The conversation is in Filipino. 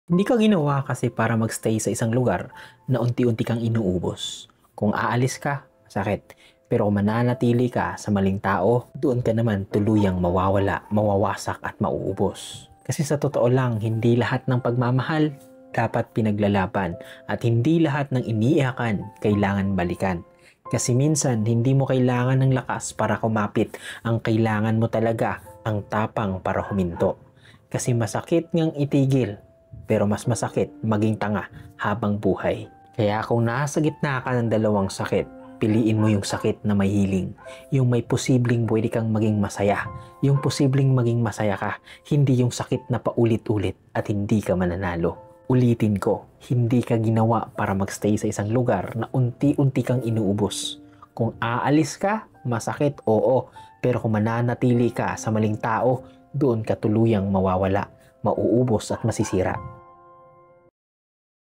Hindi ka ginawa kasi para magstay sa isang lugar na unti-unti kang inuubos. Kung aalis ka, sakit. Pero kung mananatili ka sa maling tao, doon ka naman tuluyang mawawala, mawawasak at mauubos. Kasi sa totoo lang, hindi lahat ng pagmamahal dapat pinaglalaban at hindi lahat ng iniiyakan kailangan balikan. Kasi minsan, hindi mo kailangan ng lakas para kumapit. Ang kailangan mo talaga ang tapang para huminto. Kasi masakit ngang itigil, pero mas masakit maging tanga habang buhay. Kaya kung nasa gitna ka ng dalawang sakit, piliin mo yung sakit na may healing. Yung may posibleng pwede kang maging masaya. Yung posibleng maging masaya ka. Hindi yung sakit na paulit-ulit at hindi ka mananalo. Ulitin ko, hindi ka ginawa para magstay sa isang lugar na unti-unti kang inuubos. Kung aalis ka, masakit, oo. Pero kung mananatili ka sa maling tao, doon ka tuluyang mawawala, mauubos at masisira.